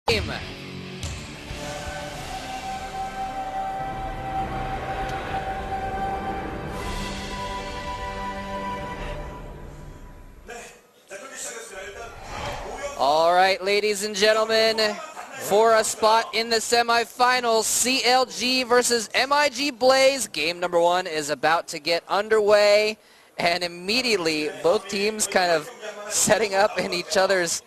Game. All right, ladies and gentlemen, for a spot in the semifinals, CLG versus MiG Blaze. Game number 1 is about to get underway, and immediately both teams kind of setting up in each other's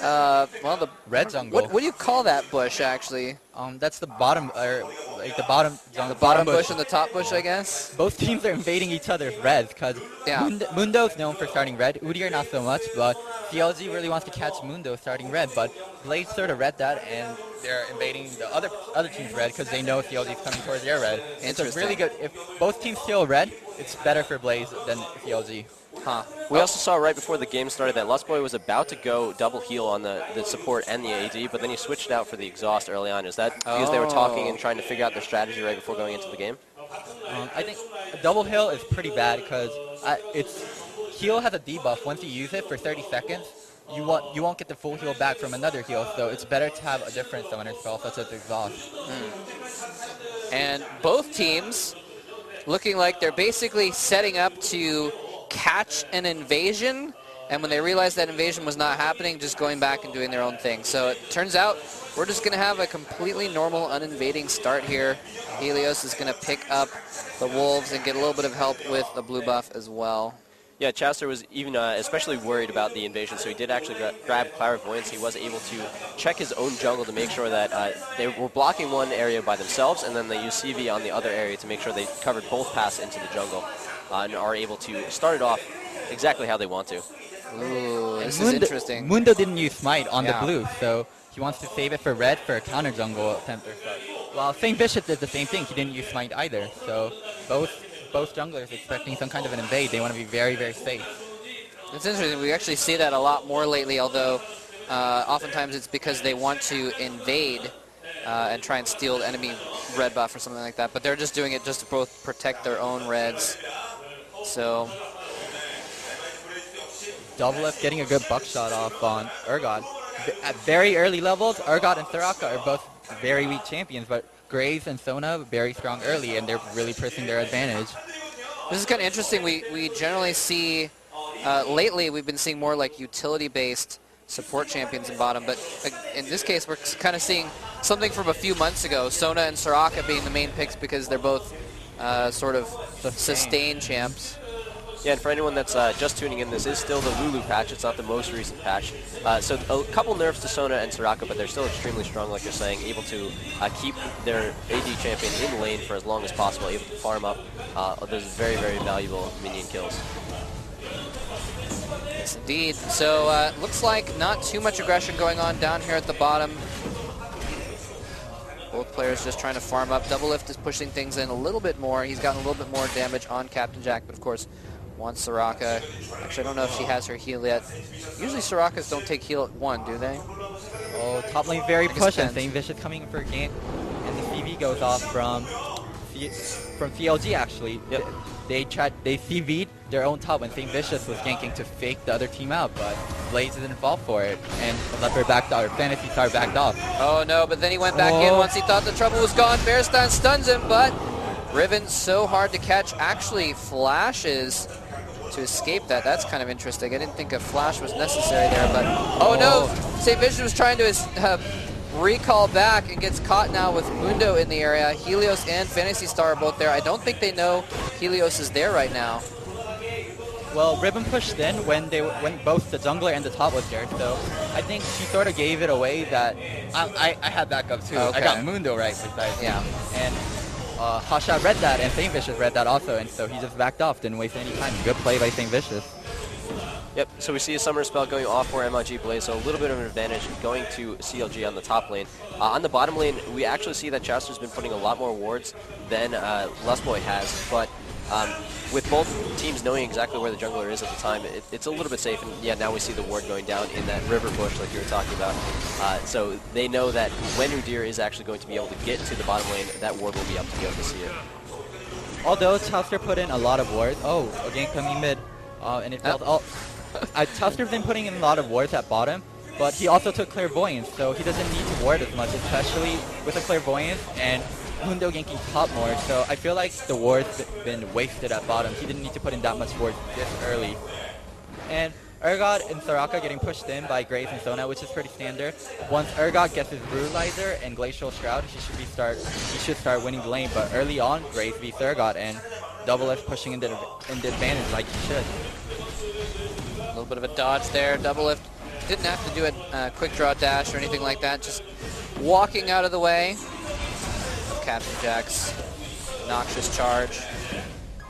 well, the red jungle. What do you call that bush, actually? That's the bottom, or like the bottom jungle. The bottom bush and the top bush, I guess? Both teams are invading each other's reds, because Mundo's known for starting red. Udyr not so much, but CLG really wants to catch Mundo starting red, but Blaze sort of read that, and they're invading the other team's red, because they know CLG is coming towards their red. It's a really good, if both teams steal red, it's better for Blaze than CLG. Huh. We also saw right before the game started that Lustboy was about to go double heal on the support and the AD, but then he switched out for the exhaust early on. Is that because they were talking and trying to figure out their strategy right before going into the game? I think a double heal is pretty bad because heal has a debuff. Once you use it for 30 seconds, you won't get the full heal back from another heal, so it's better to have a different summoner spell such as exhaust. And both teams looking like they're basically setting up to catch an invasion, and when they realized that invasion was not happening, just going back and doing their own thing. So it turns out we're just going to have a completely normal uninvading start here. Helios is going to pick up the Wolves and get a little bit of help with the blue buff as well. Yeah, Chaucer was even especially worried about the invasion, so he did actually grab Clairvoyance. He was able to check his own jungle to make sure that they were blocking one area by themselves, and then they used CV on the other area to make sure they covered both paths into the jungle and are able to start it off exactly how they want to. Ooh, this is interesting. Mundo didn't use Smite on the blue, so he wants to save it for red for a counter jungle attempt or so. While St. Bishop did the same thing, he didn't use Smite either, so both junglers expecting some kind of an invade. They want to be very, very safe. It's interesting. We actually see that a lot more lately, although oftentimes it's because they want to invade and try and steal enemy red buff or something like that. But they're just doing it just to both protect their own reds. So Double F getting a good buckshot off on Urgot. At very early levels, Urgot and Soraka are both very weak champions, but Graves and Sona very strong early, and they're really pressing their advantage. This is kind of interesting. We generally see, lately we've been seeing more like utility-based support champions in bottom, but in this case we're kind of seeing something from a few months ago, Sona and Soraka being the main picks because they're both sort of sustain champs. Yeah, and for anyone that's just tuning in, this is still the Lulu patch. It's not the most recent patch. So a couple nerfs to Sona and Soraka, but they're still extremely strong, like you're saying, able to keep their AD champion in lane for as long as possible, able to farm up those very, very valuable minion kills. Yes, indeed. So looks like not too much aggression going on down here at the bottom. Both players just trying to farm up. Double Lift is pushing things in a little bit more. He's gotten a little bit more damage on Captain Jack, but of course, wants Soraka. Actually, I don't know if she has her heal yet. Usually Sorakas don't take heal at 1, do they? Oh, top lane very pushing. St. Vicious coming for a gank, and the CV goes off from CLG actually. Yep. They CV'd their own top when St. Vicious was ganking to fake the other team out, but Blaze didn't fall for it, and Leopard backed off, or Fantasy Star backed off. Oh no, but then he went back in once he thought the trouble was gone. Bearstan stuns him, but Riven so hard to catch, actually flashes to escape that. That's kind of interesting. I didn't think a flash was necessary there, but oh no, St. Vicious was trying to recall back and gets caught now with Mundo in the area. Helios and Fantasy Star are both there. I don't think they know Helios is there right now. Well, Ribbon pushed in when both the jungler and the top was there, so I think she sort of gave it away that I had backup too. Okay. I got Mundo right besides. Yeah. And Hasha read that, and St. Vicious read that also, and so he just backed off, didn't waste any time. Good play by St. Vicious. Yep, so we see a Summoner Spell going off for MiG Blaze, so a little bit of an advantage going to CLG on the top lane. On the bottom lane, we actually see that Chaucer's been putting a lot more wards than Lustboy has, but with both teams knowing exactly where the jungler is at the time, it's a little bit safe, and yeah, now we see the ward going down in that river bush like you were talking about. So they know that when Udyr is actually going to be able to get to the bottom lane, that ward will be up to be able to see it. Although Chaucer put in a lot of wards, again coming mid, and it felt Chaucer's been putting in a lot of wards at bottom, but he also took Clairvoyance, so he doesn't need to ward as much, especially with a Clairvoyance and Mundo ganking top more. So I feel like the ward's been wasted at bottom. He didn't need to put in that much ward this early. And Urgot and Soraka getting pushed in by Graves and Sona, which is pretty standard. Once Urgot gets his Brutalizer and Glacial Shroud, he should start winning the lane. But early on, Graves beats Urgot, and Double F pushing into advantage like he should. A little bit of a dodge there. Double F didn't have to do a quick draw dash or anything like that. Just walking out of the way of Captain Jack's noxious charge.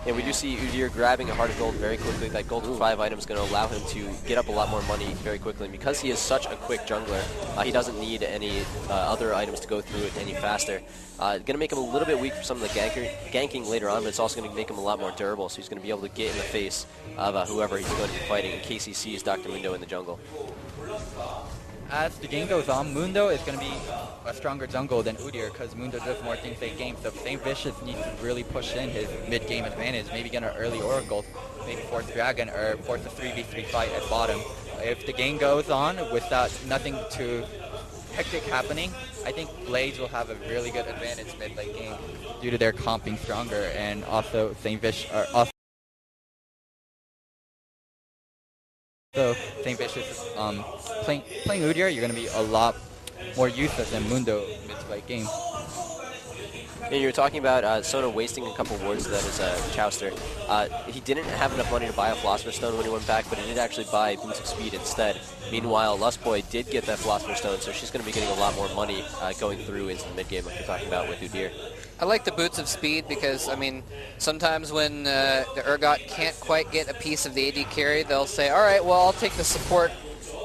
Yeah, we do see Udyr grabbing a Heart of Gold very quickly. That gold for 5 items is going to allow him to get up a lot more money very quickly. And because he is such a quick jungler, he doesn't need any other items to go through it any faster. Going to make him a little bit weak for some of the ganking later on, but it's also going to make him a lot more durable. So he's going to be able to get in the face of whoever he's going to be fighting in case he sees Dr. Mundo in the jungle. As the game goes on, Mundo is going to be a stronger jungle than Udyr because Mundo does more things late game. So St. Vicious needs to really push in his mid-game advantage, maybe get an early Oracle, maybe force Dragon, or force a 3v3 fight at bottom. If the game goes on without nothing too hectic happening, I think Blades will have a really good advantage mid-late game due to their comping stronger, and also St. Vicious So St. Vicious is playing Udyr, you're going to be a lot more useless than Mundo mid to late game. And you were talking about Sona wasting a couple wards to that as Chowster. He didn't have enough money to buy a Philosopher's Stone when he went back, but he did actually buy Boots of Speed instead. Meanwhile, Lustboy did get that Philosopher's Stone, so she's going to be getting a lot more money going through into the mid-game like you're talking about with Udyr. I like the Boots of Speed because, I mean, sometimes when the Urgot can't quite get a piece of the AD carry, they'll say, all right, well, I'll take the support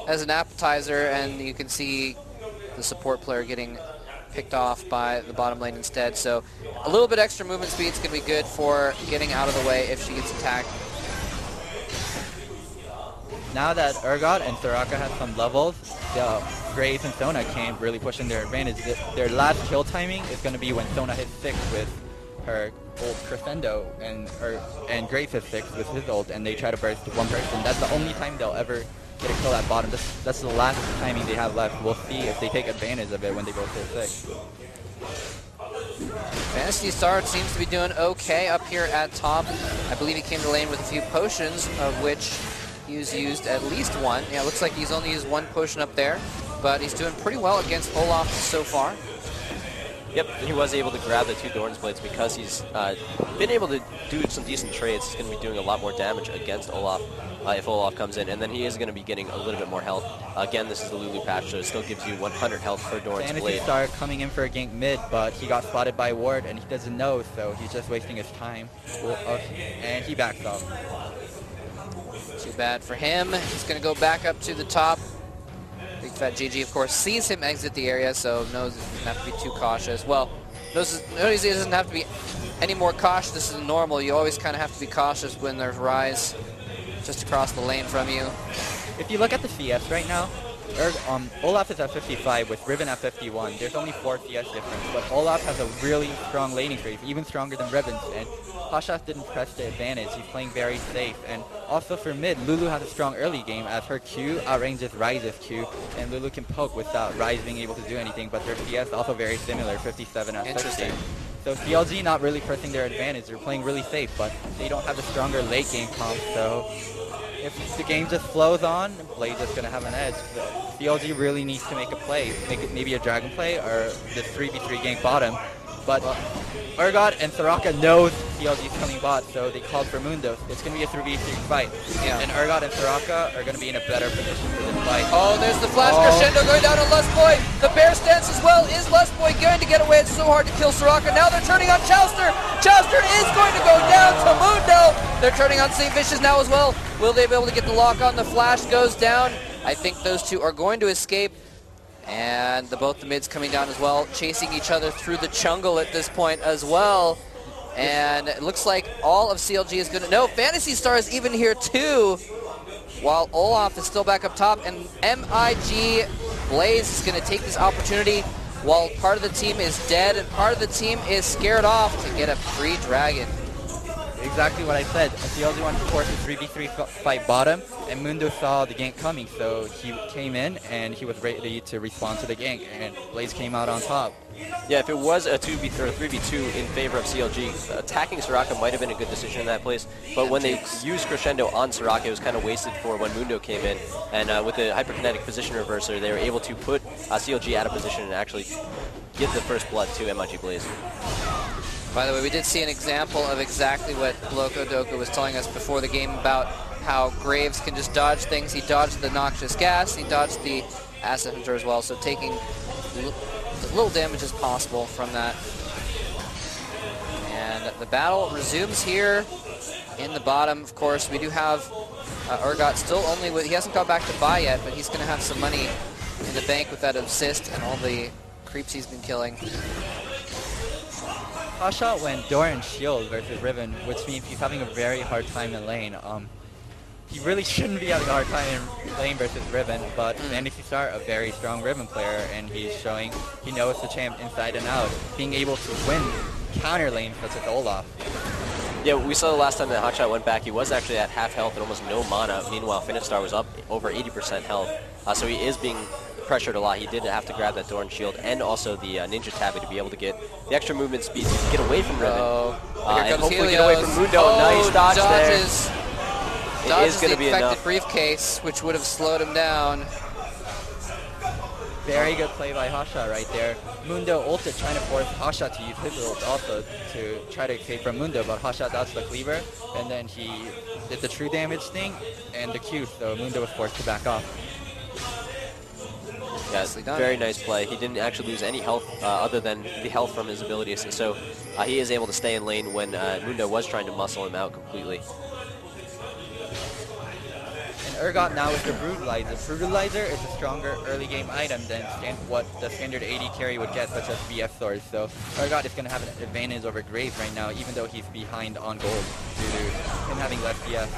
as an appetizer, and you can see the support player getting picked off by the bottom lane instead. So a little bit extra movement speed is going to be good for getting out of the way if she gets attacked. Now that Urgot and Soraka have some levels, Graves and Sona can't really push in their advantage. Their last kill timing is going to be when Sona hits 6 with her ult Crescendo, and Graves hits 6 with his ult, and they try to burst one person. That's the only time they'll ever get a kill at bottom. That's the last timing they have left. We'll see if they take advantage of it when they both hit 6. Fantasy Star seems to be doing okay up here at top. I believe he came to lane with a few potions, of which he's used at least one. Yeah, it looks like he's only used one potion up there, but he's doing pretty well against Olaf so far. Yep, he was able to grab the 2 Doran's Blades because he's been able to do some decent trades. He's going to be doing a lot more damage against Olaf if Olaf comes in, and then he is going to be getting a little bit more health. Again, this is the Lulu patch, so it still gives you 100 health per Doran's Blade. Fantasy Star coming in for a gank mid, but he got spotted by Ward, and he doesn't know, so he's just wasting his time. And he backs off. Too bad for him. He's going to go back up to the top. Big Fat GG, of course, sees him exit the area, so knows he doesn't have to be too cautious. Well, knows he doesn't have to be any more cautious. This is normal. You always kind of have to be cautious when there's Rise just across the lane from you. If you look at the CS right now, Olaf is at 55 with Riven at 51. There's only 4 CS difference, but Olaf has a really strong laning phase, even stronger than Riven's, and Pasha didn't press the advantage. He's playing very safe. And also for mid, Lulu has a strong early game as her Q outranges Ryze's Q, and Lulu can poke without Ryze being able to do anything, but their CS also very similar, 57 at 60. So CLG not really pressing their advantage. They're playing really safe, but they don't have a stronger late game comp, so if the game just flows on, Blade's just going to have an edge. CLG really needs to make a play, make it maybe a Dragon play or the 3v3 gank bottom. But Urgot and Soraka knows CLG is coming bot, so they called for Mundo. It's going to be a 3v3 fight. Yeah. And Urgot and Soraka are going to be in a better position for this fight. Oh, there's the flash crescendo going down on Lustboy. The bear stance as well. Is Lustboy going to get away? It's so hard to kill Soraka. Now they're turning on Chowster. Chowster is going to go down to Mundo. They're turning on St. Vicious now as well. Will they be able to get the lock on? The flash goes down. I think those two are going to escape. And both the mids coming down as well, chasing each other through the jungle at this point as well. And it looks like all of CLG is going to... No, Fantasy Star is even here too, while Olaf is still back up top. And MiG Blaze is going to take this opportunity while part of the team is dead and part of the team is scared off to get a free dragon. exactly what I said. CLG wanted to force a 3v3 fight bottom, and Mundo saw the gank coming, so he came in and he was ready to respond to the gank, and Blaze came out on top. Yeah, if it was a 2v3 or 3v2 in favor of CLG, attacking Soraka might have been a good decision in that place, but when they used Crescendo on Soraka, it was kind of wasted for when Mundo came in, and with the hyperkinetic position reverser, they were able to put CLG out of position and actually give the first blood to MiG Blaze. By the way, we did see an example of exactly what Loco Doku was telling us before the game about how Graves can just dodge things. He dodged the noxious gas, he dodged the Acid Hunter as well, so taking as little damage as possible from that. And the battle resumes here in the bottom. Of course, we do have Urgot still only with, he hasn't got back to buy yet, but he's going to have some money in the bank with that assist and all the creeps he's been killing. Hotshot went Doran Shield versus Riven, which means he's having a very hard time in lane. He really shouldn't be having a hard time in lane versus Riven, but Fantasy Star, a very strong Riven player, and he's showing he knows the champ inside and out, being able to win counter lanes such as Olaf. Yeah, we saw the last time that Hotshot went back, he was actually at half health and almost no mana. Meanwhile, Finistar was up over 80% health, so he is being pressured a lot. He did have to grab that Doran Shield and also the Ninja Tabby to be able to get the extra movement speed to get away from Riven. And hopefully get away from Mundo. Nice dodge dodges, there. It is going to be infected enough. briefcase, which would have slowed him down. Very good play by Hotshot right there. Mundo ulted trying to force Hotshot to use his ult also to try to escape from Mundo, but Hotshot dodged the cleaver, and then he did the true damage thing and the Q, so Mundo was forced to back off. Yeah, very nice play. He didn't actually lose any health other than the health from his abilities, so he is able to stay in lane when Mundo was trying to muscle him out completely. And Urgot now with the Brutalizer. Brutalizer is a stronger early game item than what the standard AD carry would get, such as BF Swords. So Urgot is going to have an advantage over Graves right now, even though he's behind on gold due to him having less BF.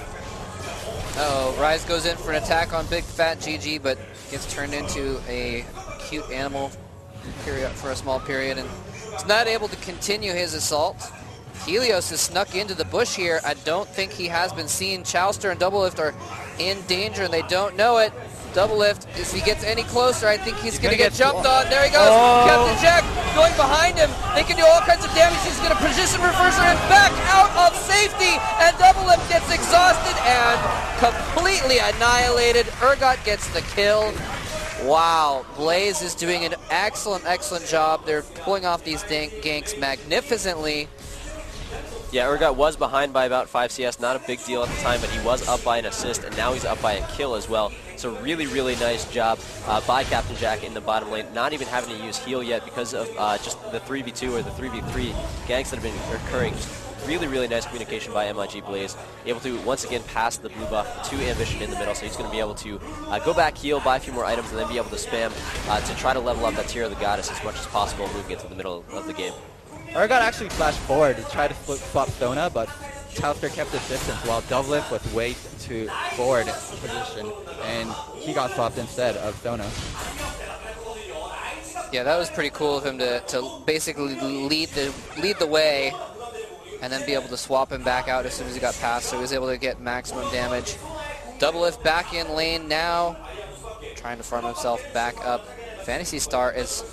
Uh-oh, Rise goes in for an attack on Big Fat GG, but gets turned into a cute animal period for a small period, and is not able to continue his assault. Helios has snuck into the bush here. I don't think he has been seen. Chowster and Doublelift are in danger, and they don't know it. Doublelift, if he gets any closer, I think he's going to get jumped on. There he goes. Captain Jack going behind him. They can do all kinds of damage. He's going to position reverser and back out of safety. And Doublelift gets exhausted and completely annihilated. Urgot gets the kill. Wow, Blaze is doing an excellent, excellent job. They're pulling off these ganks magnificently. Yeah, Urgot was behind by about 5 CS, not a big deal at the time, but he was up by an assist, and now he's up by a kill as well. So really, really nice job by Captain Jack in the bottom lane, not even having to use heal yet because of just the 3v2 or the 3v3 ganks that have been occurring. Really, really nice communication by MiG Blaze, able to once again pass the blue buff to Ambition in the middle, so he's going to be able to go back, heal, buy a few more items, and then be able to spam to try to level up that tier of the goddess as much as possible, moving into the middle of the game. Urgot actually flashed forward to try to swap Sona, but Chowster kept his distance while Doublelift was way to forward position, and he got swapped instead of Sona. Yeah, that was pretty cool of him to basically lead the way and then be able to swap him back out as soon as he got past, so he was able to get maximum damage. Doublelift back in lane now, trying to farm himself back up. Fantasy Star is...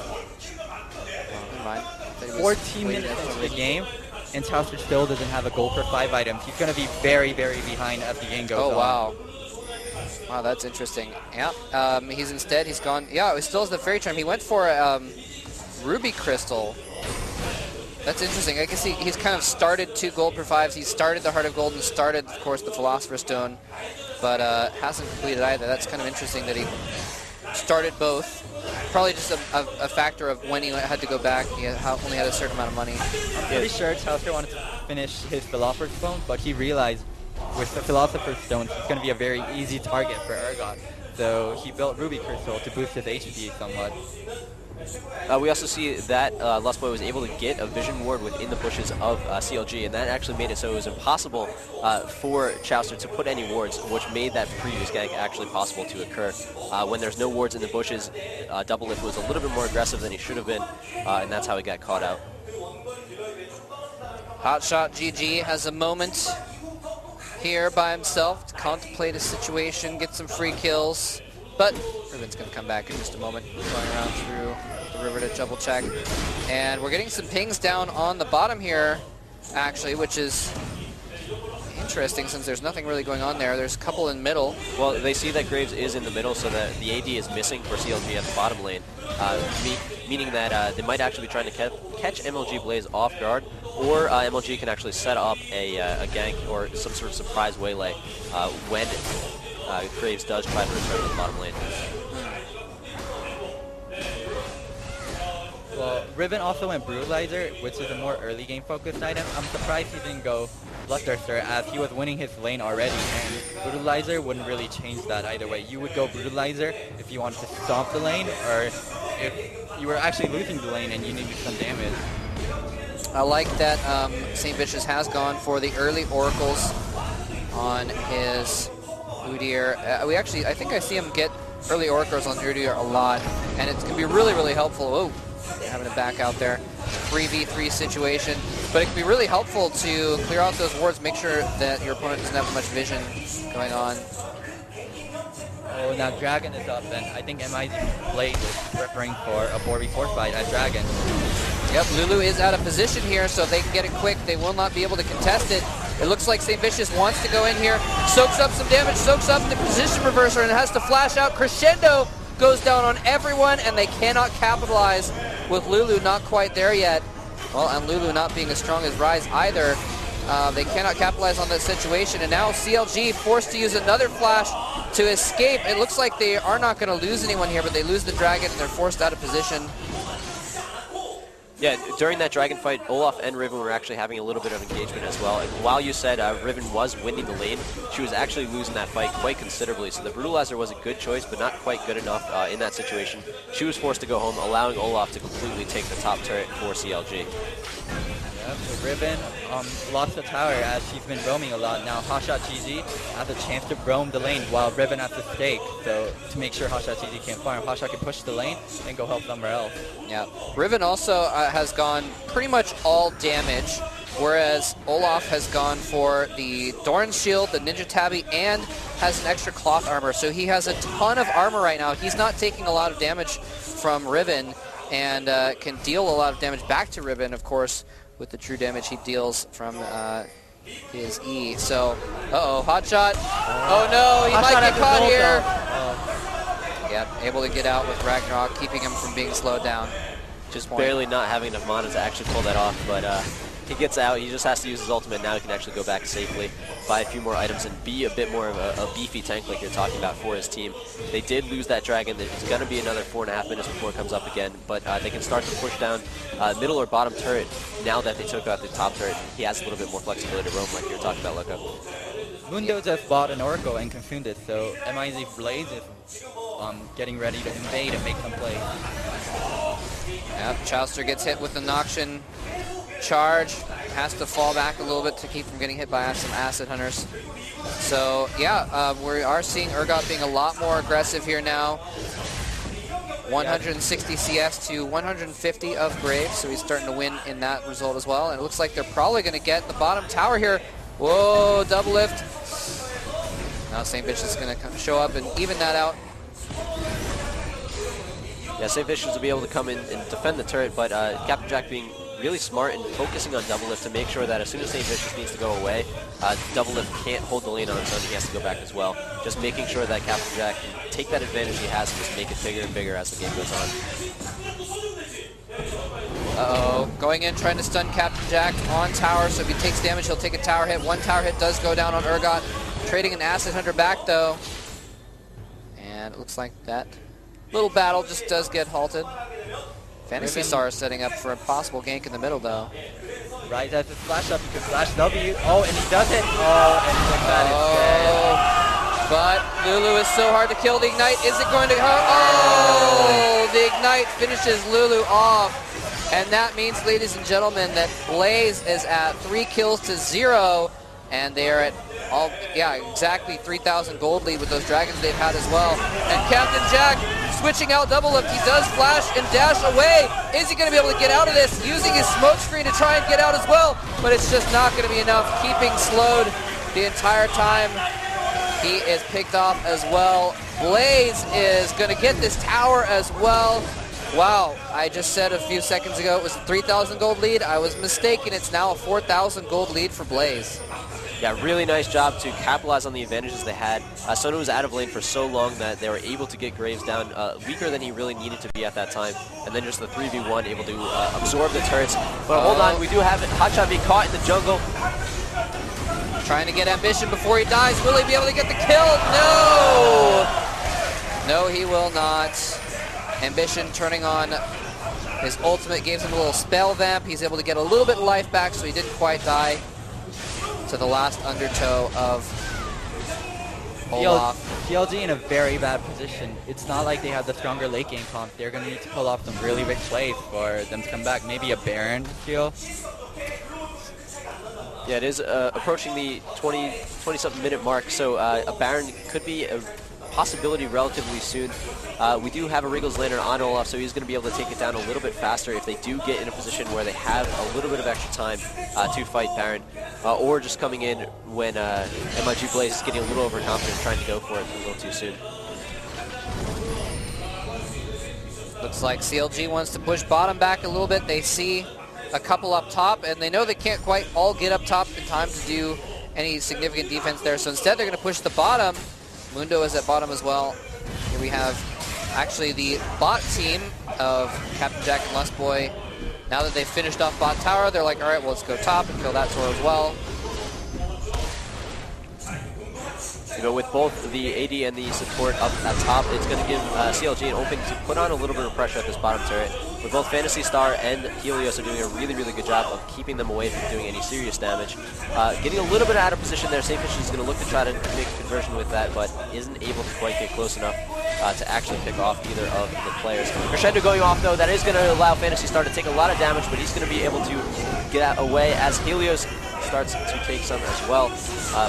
never mind. 14 minutes into the game, and Chowster still doesn't have a goal for 5 items. He's going to be very, very behind as the game goes on. Oh, wow. Wow, that's interesting. Yeah, he's gone... Yeah, he still has the Fairy Charm. He went for Ruby Crystal. That's interesting. I guess he's kind of started 2 gold per 5s. He started the Heart of Gold and started, of course, the Philosopher's Stone, but hasn't completed either. That's kind of interesting that he started both. Probably just a factor of when he had to go back. He only had a certain amount of money. I'm pretty sure Chowster wanted to finish his Philosopher's Stone, but he realized with the Philosopher's Stone, he's going to be a very easy target for Urgot. So he built Ruby Crystal to boost his HP somewhat. We also see that Lustboy was able to get a vision ward within the bushes of CLG, and that actually made it so it was impossible for Chowster to put any wards, which made that previous gank actually possible to occur. When there's no wards in the bushes, Doublelift was a little bit more aggressive than he should have been, and that's how he got caught out. Hotshot GG has a moment here by himself to contemplate a situation, get some free kills. But Riven's going to come back in just a moment, going around through the river to double check. And we're getting some pings down on the bottom here, actually, which is interesting since there's nothing really going on there. There's a couple in middle. Well, they see that Graves is in the middle, so that the AD is missing for CLG at the bottom lane, meaning that they might actually be trying to catch MLG Blaze off guard, or MLG can actually set up a gank or some sort of surprise waylay when Graves does try to return to the bottom lane. Well, Riven also went Brutalizer, which is a more early game focused item. I'm surprised he didn't go Bloodthirster, as he was winning his lane already, and Brutalizer wouldn't really change that either way. You would go Brutalizer if you wanted to stomp the lane, or if you were actually losing the lane and you needed some damage. I like that St. Vicious has gone for the early oracles on his Udyr. I think I see him get early oracles on Udyr a lot, and it's going to be really, really helpful. Oh, having to back out there. 3v3 situation, but it can be really helpful to clear out those wards, make sure that your opponent doesn't have much vision going on. Oh, now Dragon is up, and I think MIG Blaze is preparing for a 4v4 fight at Dragon. Yep, Lulu is out of position here, so if they can get it quick, they will not be able to contest it. It looks like St. Vicious wants to go in here, soaks up some damage, soaks up the position reverser, and has to flash out. Crescendo goes down on everyone, and they cannot capitalize with Lulu not quite there yet. Well, and Lulu not being as strong as Rise either. They cannot capitalize on that situation, and now CLG forced to use another flash to escape. It looks like they are not going to lose anyone here, but they lose the Dragon, and they're forced out of position. Yeah, during that Dragon fight, Olaf and Riven were actually having a little bit of engagement as well. And while you said Riven was winning the lane, she was actually losing that fight quite considerably. So the Brutalizer was a good choice, but not quite good enough in that situation. She was forced to go home, allowing Olaf to completely take the top turret for CLG. Yep, so Riven lost the tower as she's been roaming a lot. Now Hotshot GG has a chance to roam the lane while Riven has to stake. So to make sure Hotshot GG can't farm, Hotshot can push the lane and go help somewhere else. Yeah, Riven also has gone pretty much all damage, whereas Olaf has gone for the Doran's Shield, the Ninja Tabby, and has an extra cloth armor. So he has a ton of armor right now. He's not taking a lot of damage from Riven, and can deal a lot of damage back to Riven, of course, with the true damage he deals from his E. So, Hotshot. Oh no, he might get caught here. Yep, able to get out with Ragnarok, keeping him from being slowed down. Just barely not having enough mana to actually pull that off, but he gets out. He just has to use his ultimate. Now he can actually go back safely, buy a few more items, and be a bit more of a beefy tank like you're talking about for his team. They did lose that Dragon. There's going to be another 4.5 minutes before it comes up again, but they can start to push down middle or bottom turret. Now that they took out the top turret, he has a little bit more flexibility to roam like you were talking about, Loco. Mundo just bought an Oracle and consumed it, so MIG Blaze is getting ready to invade and make some plays. Yep, Chowster gets hit with the Noxian charge, has to fall back a little bit to keep from getting hit by some Acid Hunters. So yeah, we are seeing Urgot being a lot more aggressive here now. 160 CS to 150 of Graves, so he's starting to win in that result as well. And it looks like they're probably going to get the bottom tower here. Whoa, double lift. Now St. Vicious is going to show up and even that out. Yeah, St. Vicious will be able to come in and defend the turret, but Captain Jack being really smart and focusing on double lift to make sure that as soon as St. Vicious needs to go away, double lift can't hold the lane on its own. He has to go back as well. Just making sure that Captain Jack can take that advantage he has and just make it bigger and bigger as the game goes on. Uh-oh, going in, trying to stun Captain Jack on tower, so if he takes damage, he'll take a tower hit. One tower hit does go down on Urgot, trading an Acid Hunter back, though. And it looks like that little battle just does get halted. Fantasy Star is setting up for a possible gank in the middle, though. Right as his flash up, he could flash W. Oh, and he does it. Oh, and that is dead. But Lulu is so hard to kill. The Ignite, is it going to hurt? Oh, the Ignite finishes Lulu off. And that means, ladies and gentlemen, that Blaze is at 3 kills to 0. And they are at exactly 3,000 gold lead with those dragons they've had as well. And Captain Jack switching out double lift. He does flash and dash away. Is he going to be able to get out of this? Using his smoke screen to try and get out as well, but it's just not going to be enough. Keeping slowed the entire time. He is picked off as well. Blaze is going to get this tower as well. Wow, I just said a few seconds ago it was a 3,000 gold lead. I was mistaken. It's now a 4,000 gold lead for Blaze. Yeah, really nice job to capitalize on the advantages they had. Sona was out of lane for so long that they were able to get Graves down weaker than he really needed to be at that time. And then just the 3v1 able to absorb the turrets. But hold on, we do have it. Hotshot being caught in the jungle. Trying to get Ambition before he dies. Will he be able to get the kill? No! No, he will not. Ambition turning on his ultimate, gives him a little spell vamp. He's able to get a little bit of life back, so he didn't quite die to the last undertow of Olaf. CLG in a very bad position. It's not like they have the stronger late game comp. They're going to need to pull off some really big plays for them to come back. Maybe a Baron steal. Yeah, it is approaching the 20-something minute mark, so a Baron could be a possibility relatively soon. We do have a Wriggles Lantern on Olaf, so he's going to be able to take it down a little bit faster if they do get in a position where they have a little bit of extra time to fight Baron, or just coming in when MiG Blaze is getting a little overconfident, trying to go for it a little too soon. Looks like CLG wants to push bottom back a little bit. They see a couple up top, and they know they can't quite all get up top in time to do any significant defense there. So instead, they're going to push the bottom. Mundo is at bottom as well. Here we have actually the bot team of Captain Jack and Lustboy. Now that they've finished off bot tower, they're like, all right, well, let's go top and kill that tower as well. You know, with both the AD and the support up at top, it's going to give CLG an opening to put on a little bit of pressure at this bottom turret. With both Phantasy Star and Helios are doing a really, really good job of keeping them away from doing any serious damage. Getting a little bit out of position there. Safish is going to look to try to make a conversion with that, but isn't able to quite get close enough to actually pick off either of the players. Crescendo going off, though, that is going to allow Phantasy Star to take a lot of damage, but he's going to be able to get away as Helios starts to take some as well,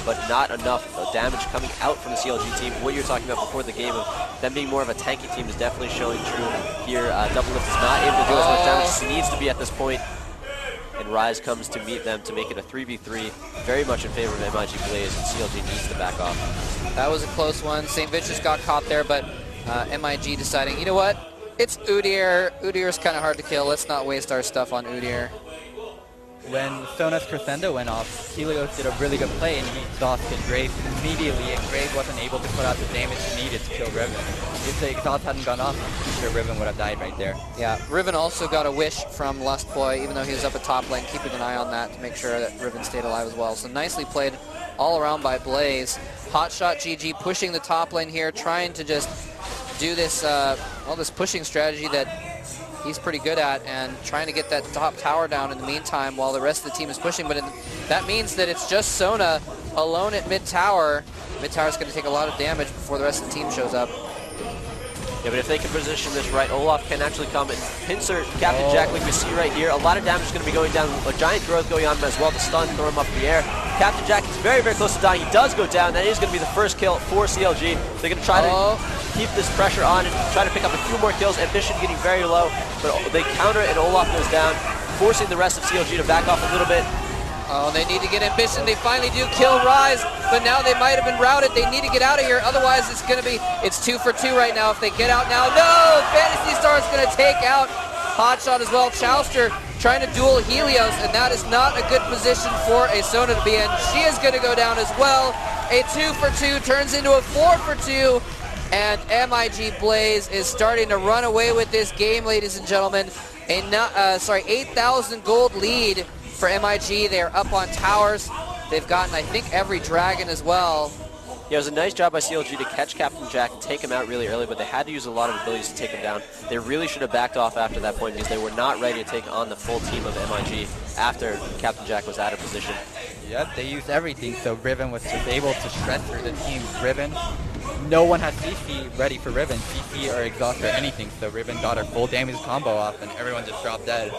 but not enough damage coming out from the CLG team. What you were talking about before the game of them being more of a tanky team is definitely showing true here. Double Lift is not able to do as much damage as he needs to be at this point, and Rise comes to meet them to make it a 3v3, very much in favor of MiG Blaze, and CLG needs to back off. That was a close one. St. Vicious got caught there, but MiG deciding, you know what? It's Udyr. Udyr's kind of hard to kill. Let's not waste our stuff on Udyr. When Sona's Crescendo went off, Helios did a really good play and he exhausted Graves immediately, and Graves wasn't able to put out the damage needed to kill Riven. If the exhaust hadn't gone off, I'm pretty sure Riven would have died right there. Yeah, Riven also got a wish from Lustboy, even though he was up at top lane, keeping an eye on that to make sure that Riven stayed alive as well. So nicely played all around by Blaze. Hotshot GG pushing the top lane here, trying to just do this, all this pushing strategy that he's pretty good at, and trying to get that top tower down in the meantime while the rest of the team is pushing. But that means that it's just Sona alone at mid tower. Mid tower is going to take a lot of damage before the rest of the team shows up. Yeah, but if they can position this right, Olaf can actually come and pincer Captain Jack like we see right here. A lot of damage is going to be going down. A giant growth going on as well to stun, throw him up in the air. Captain Jack is very, very close to dying. He does go down. That is going to be the first kill for CLG. They're going to try to keep this pressure on and try to pick up a few more kills. Ambition getting very low, but they counter and Olaf goes down, forcing the rest of CLG to back off a little bit. Oh, they need to get Ambition. They finally do kill Rise, but now they might have been routed. They need to get out of here. Otherwise, it's 2 for 2 right now if they get out now. No! Phantasy Star is going to take out Hotshot as well. Chowster trying to duel Helios, and that is not a good position for a Sona to be in. She is going to go down as well. A 2 for 2 turns into a 4 for 2, and MiG Blaze is starting to run away with this game, ladies and gentlemen. A 8,000 gold lead for MiG. They are up on towers. They've gotten, I think, every dragon as well. Yeah, it was a nice job by CLG to catch Captain Jack and take him out really early, but they had to use a lot of abilities to take him down. They really should have backed off after that point because they were not ready to take on the full team of MiG after Captain Jack was out of position. Yep, they used everything, so Riven was just able to shred through the team. Riven, no one has CC ready for Riven, CC or exhaust or anything, so Riven got her full damage combo off and everyone just dropped dead.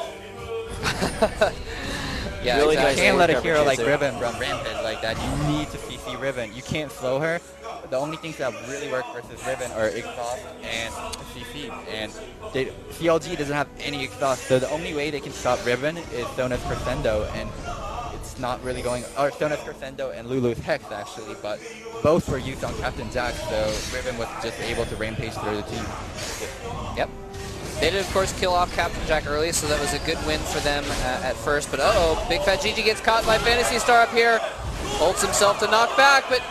Yeah, really exactly. You can't let a hero like Riven run rampant like that. You need to CC Riven. You can't slow her, the only things that really work versus Riven are exhaust and CC, and CLG doesn't have any exhaust, so the only way they can stop Riven is Sona's Crescendo, and it's not really going, or Sona's Crescendo and Lulu's Hex actually, but both were used on Captain Jack, so Riven was just able to rampage through the team. Yep. They did, of course, kill off Captain Jack early, so that was a good win for them at first. But uh-oh, Big Fat Gigi gets caught by Phantasy Star up here. Holds himself to knock back, but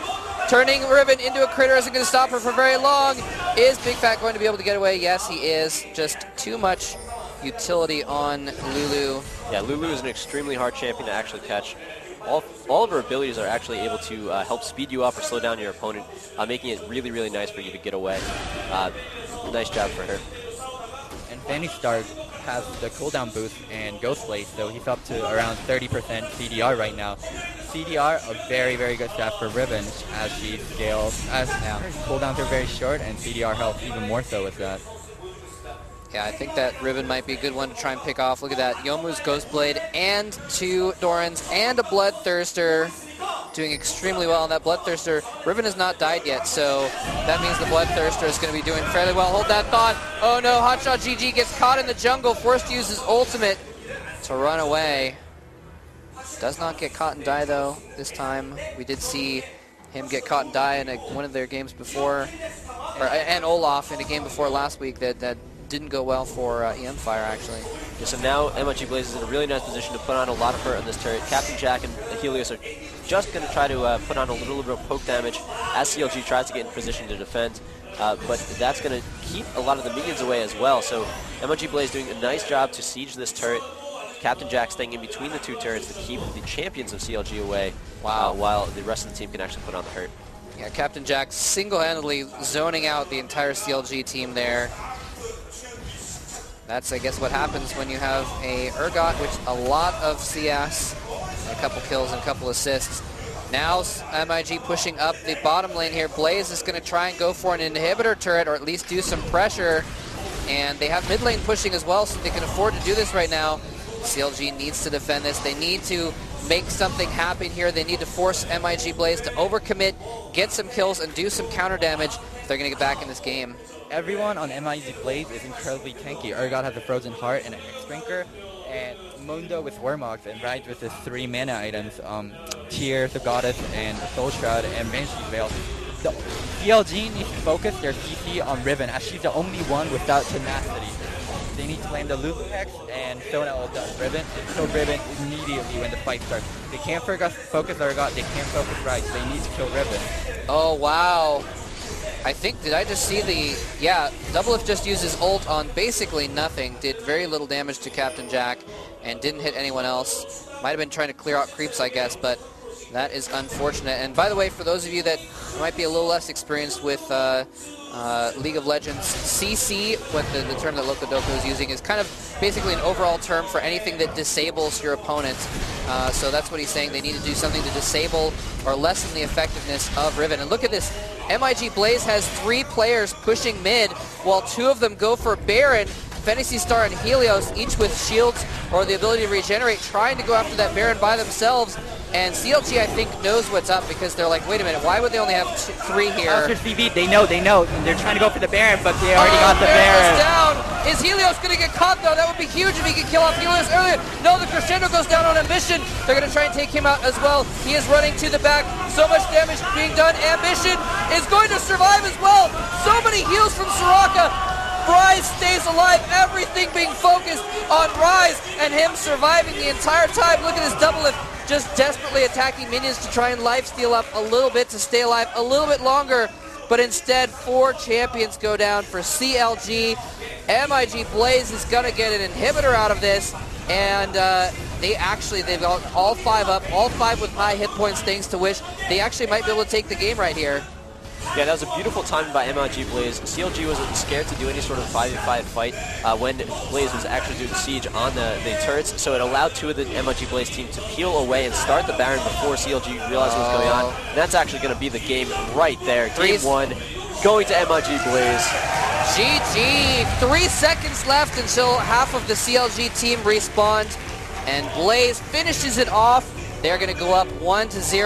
turning Riven into a critter isn't going to stop her for very long. Is Big Fat going to be able to get away? Yes, he is. Just too much utility on Lulu. Yeah, Lulu is an extremely hard champion to actually catch. All of her abilities are actually able to help speed you up or slow down your opponent, making it really, really nice for you to get away. Nice job for her. And Fanny Star has the cooldown boost and Ghost Blade, so he's up to around 30% CDR right now. CDR, a very, very good stat for Riven as she scales. As her cooldowns are very short, and CDR helps even more so with that. Yeah, I think that Riven might be a good one to try and pick off. Look at that. Youmuu's Ghost Blade and 2 Dorans and a Bloodthirster doing extremely well. And that Bloodthirster, Riven has not died yet, so that means the Bloodthirster is going to be doing fairly well. Hold that thought. Oh no, Hotshot GG gets caught in the jungle, forced to use his ultimate to run away. Does not get caught and die though this time. We did see him get caught and die in one of their games before, and Olaf in a game before last week that didn't go well for EM Fire actually. Yeah, so now MiG Blaze is in a really nice position to put on a lot of hurt on this turret. Captain Jack and Helios are just going to try to put on a little bit of poke damage as CLG tries to get in position to defend. But that's going to keep a lot of the minions away as well. So MiG Blaze doing a nice job to siege this turret. Captain Jack staying in between the 2 turrets to keep the champions of CLG away. Wow. While the rest of the team can actually put on the hurt. Yeah, Captain Jack single-handedly zoning out the entire CLG team there. That's, I guess, what happens when you have a Urgot, which a lot of CS, a couple kills and a couple assists. Now MiG pushing up the bottom lane here. Blaze is going to try and go for an inhibitor turret, or at least do some pressure. And they have mid lane pushing as well, so they can afford to do this right now. CLG needs to defend this. They need to make something happen here. They need to force MiG Blaze to overcommit, get some kills, and do some counter damage if they're going to get back in this game. Everyone on MiG Blaze is incredibly tanky. Urgot has a Frozen Heart and an X-Drinker, and Mundo with Warmogs, and Ride with his 3 mana items, Tears, the Goddess, and the Soul Shroud, and Banshee's Veil. The CLG needs to focus their CC on Riven, as she's the only one without tenacity. They need to land the Lulu Hex and Sona ult on Riven, and kill Riven immediately when the fight starts. They can't focus Urgot, they can't focus Ride, they need to kill Riven. Oh, wow. I think, did I just see the, yeah, Doublelift just used his ult on basically nothing, did very little damage to Captain Jack, and didn't hit anyone else. Might have been trying to clear out creeps, I guess, but that is unfortunate. And by the way, for those of you that might be a little less experienced with League of Legends, CC, what the term that Locodoco is using, is kind of basically an overall term for anything that disables your opponent. So that's what he's saying. They need to do something to disable or lessen the effectiveness of Riven. And look at this. MiG Blaze has 3 players pushing mid, while 2 of them go for Baron. Phantasy Star and Helios, each with shields or the ability to regenerate, trying to go after that Baron by themselves. And CLG, I think, knows what's up, because they're like, wait a minute, why would they only have 3 here? After CV, they know. They're trying to go for the Baron, but they already got the Baron. Down. Is Helios going to get caught, though? That would be huge if he could kill off Helios earlier. No, the Crescendo goes down on Ambition. They're going to try and take him out as well. He is running to the back. So much damage being done. Ambition is going to survive as well. So many heals from Soraka. Rise stays alive, everything being focused on Rise and him surviving the entire time. Look at his Doublelift just desperately attacking minions to try and lifesteal up a little bit to stay alive a little bit longer. But instead, 4 champions go down for CLG. MiG Blaze is going to get an inhibitor out of this. And they've got all 5 up, all 5 with high hit points, things to wish. They actually might be able to take the game right here. Yeah, that was a beautiful timing by MiG Blaze. CLG wasn't scared to do any sort of 5v5 fight when Blaze was actually doing siege on the turrets, so it allowed 2 of the MiG Blaze team to peel away and start the Baron before CLG realized what was going on. And that's actually going to be the game right there. Game 1 going to MiG Blaze. GG! 3 seconds left until half of the CLG team respawned, and Blaze finishes it off. They're going to go up 1-0.